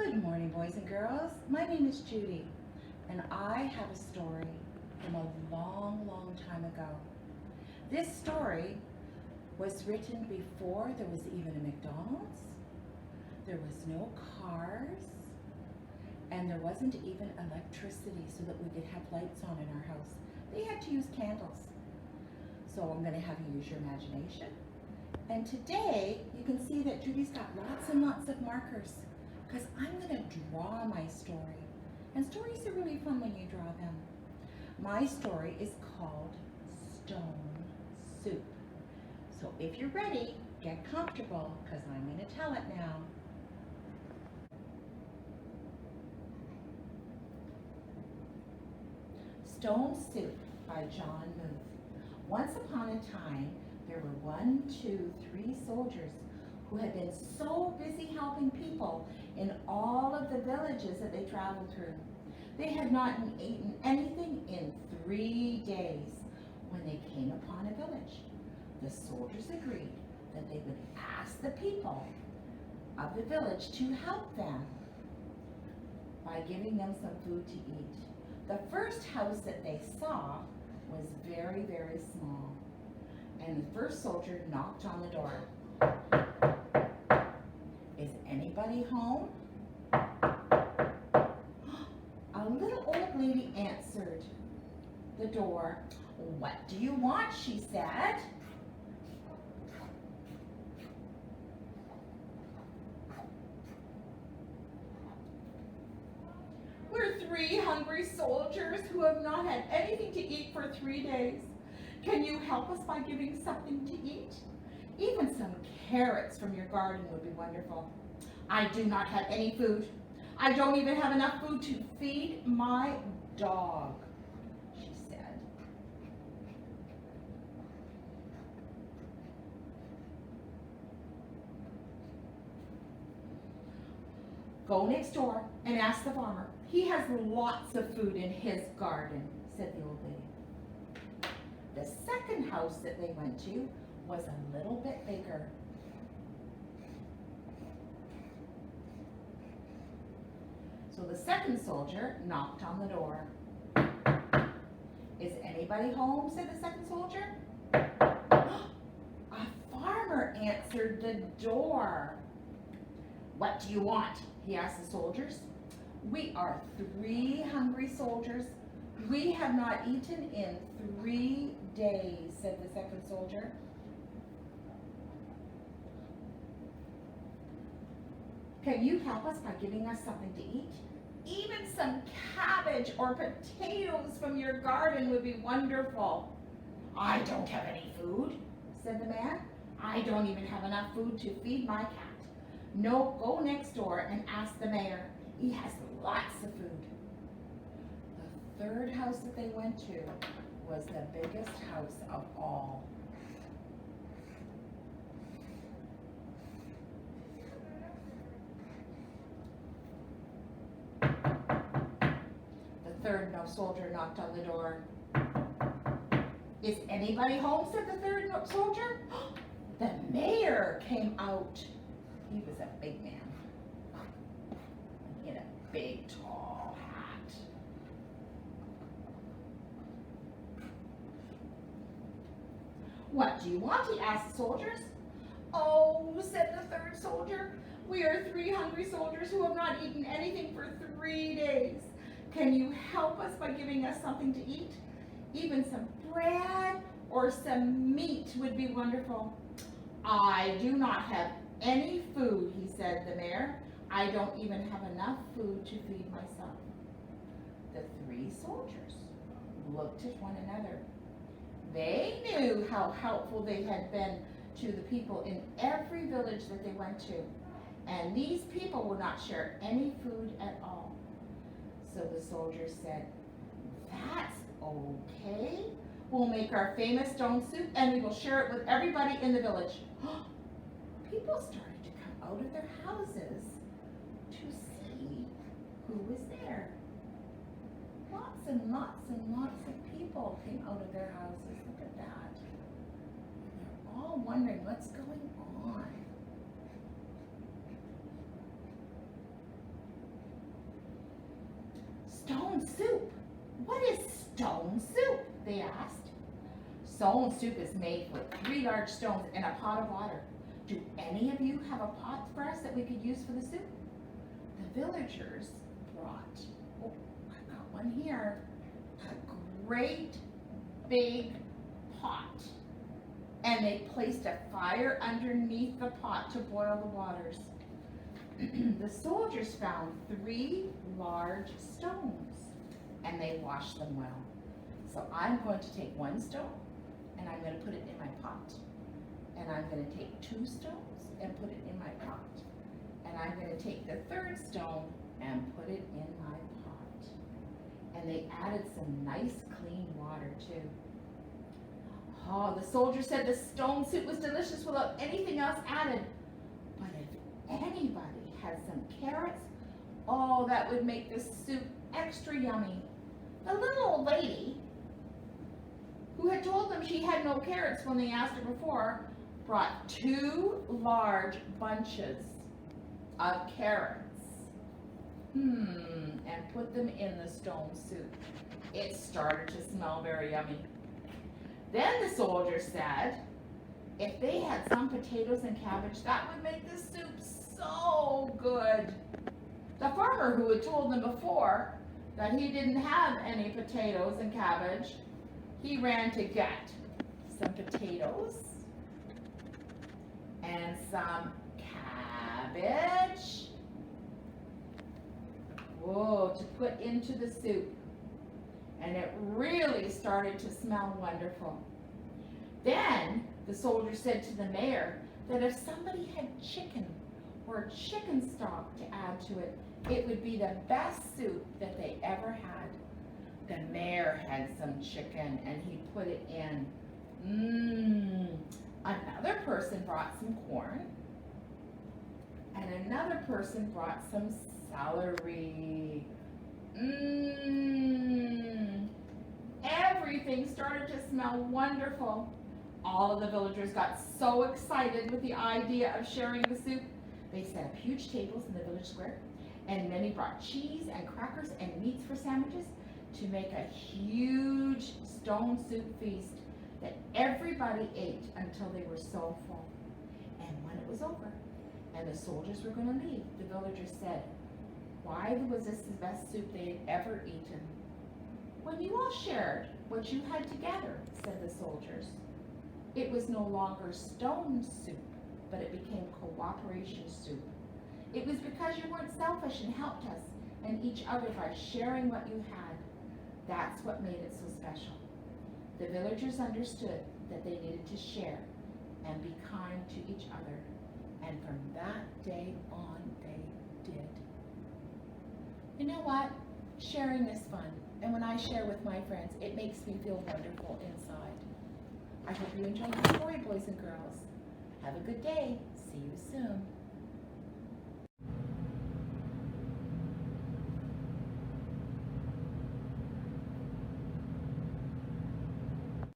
Good morning, boys and girls. My name is Judy, and I have a story from a long, long time ago. This story was written before there was even a McDonald's, there was no cars, and there wasn't even electricity so that we could have lights on in our house. They had to use candles. So I'm going to have you use your imagination. And today, you can see that Judy's got lots and lots of markers because I'm going to draw my story. And stories are really fun when you draw them. My story is called Stone Soup. So if you're ready, get comfortable because I'm going to tell it now. Stone Soup by John Muth. Once upon a time, there were 3 soldiers who had been so busy helping people in all of the villages that they traveled through. They had not eaten anything in 3 days when they came upon a village. The soldiers agreed that they would ask the people of the village to help them by giving them some food to eat. The first house that they saw was very, very small. And the first soldier knocked on the door. Is anybody home? A little old lady answered the door. What do you want? She said. We're 3 hungry soldiers who have not had anything to eat for 3 days. Can you help us by giving something to eat? Even some carrots from your garden would be wonderful. I do not have any food. I don't even have enough food to feed my dog, she said. Go next door and ask the farmer. He has lots of food in his garden, said the old lady. The second house that they went to was a little bit bigger. So the second soldier knocked on the door. Is anybody home? Said the second soldier. A farmer answered the door. What do you want? He asked the soldiers. We are 3 hungry soldiers. We have not eaten in 3 days, said the second soldier. Can you help us by giving us something to eat? Even some cabbage or potatoes from your garden would be wonderful. I don't have any food, said the man. I don't even have enough food to feed my cat. No, go next door and ask the mayor. He has lots of food. The third house that they went to was the biggest house of all. The third soldier knocked on the door. Is anybody home? Said the third soldier. The mayor came out. He was a big man. He had a big, tall hat. What do you want? He asked the soldiers. Oh, said the third soldier. We are 3 hungry soldiers who have not eaten anything for 3 days. Can you help us by giving us something to eat? Even some bread or some meat would be wonderful. I do not have any food, he said, the mayor. I don't even have enough food to feed myself. The 3 soldiers looked at one another. They knew how helpful they had been to the people in every village that they went to. And these people would not share any food at all. So the soldiers said, that's okay. We'll make our famous stone soup and we will share it with everybody in the village. People started to come out of their houses to see who was there. Lots and lots and lots of people came out of their houses. Look at that. They're all wondering what's going on. stone soup. What is stone soup? They asked. Stone soup is made with 3 large stones in a pot of water. Do any of you have a pot for us that we could use for the soup? The villagers brought, oh, I've got one here, a great big pot. And they placed a fire underneath the pot to boil the waters. The soldiers found 3 large stones, and they washed them well. So I'm going to take 1 stone, and I'm going to put it in my pot. And I'm going to take 2 stones and put it in my pot. And I'm going to take the 3rd stone and put it in my pot. And they added some nice clean water too. Oh, the soldier said the stone soup was delicious without anything else added. But if anybody had some carrots, oh, that would make the soup extra yummy. The little old lady, who had told them she had no carrots when they asked her before, brought 2 large bunches of carrots. And put them in the stone soup. It started to smell very yummy. Then the soldier said, if they had some potatoes and cabbage, that would make the soup so good. The farmer who had told them before that he didn't have any potatoes and cabbage, he ran to get some potatoes and some cabbage, to put into the soup. And it really started to smell wonderful. Then the soldier said to the mayor that if somebody had chicken or chicken stock to add to it, it would be the best soup that they ever had. The mayor had some chicken and he put it in. Another person brought some corn, and another person brought some celery. Everything started to smell wonderful. All of the villagers got so excited with the idea of sharing the soup. They set up huge tables in the village square, and many brought cheese and crackers and meats for sandwiches to make a huge stone soup feast that everybody ate until they were so full. And when it was over and the soldiers were going to leave, the villagers said, why was this the best soup they had ever eaten? When you all shared what you had together, said the soldiers, it was no longer stone soup, but it became cooperation soup. It was because you weren't selfish and helped us and each other by sharing what you had. That's what made it so special. The villagers understood that they needed to share and be kind to each other. And from that day on, they did. You know what? Sharing is fun. And when I share with my friends, it makes me feel wonderful inside. I hope you enjoyed the story, boys and girls. Have a good day. See you soon.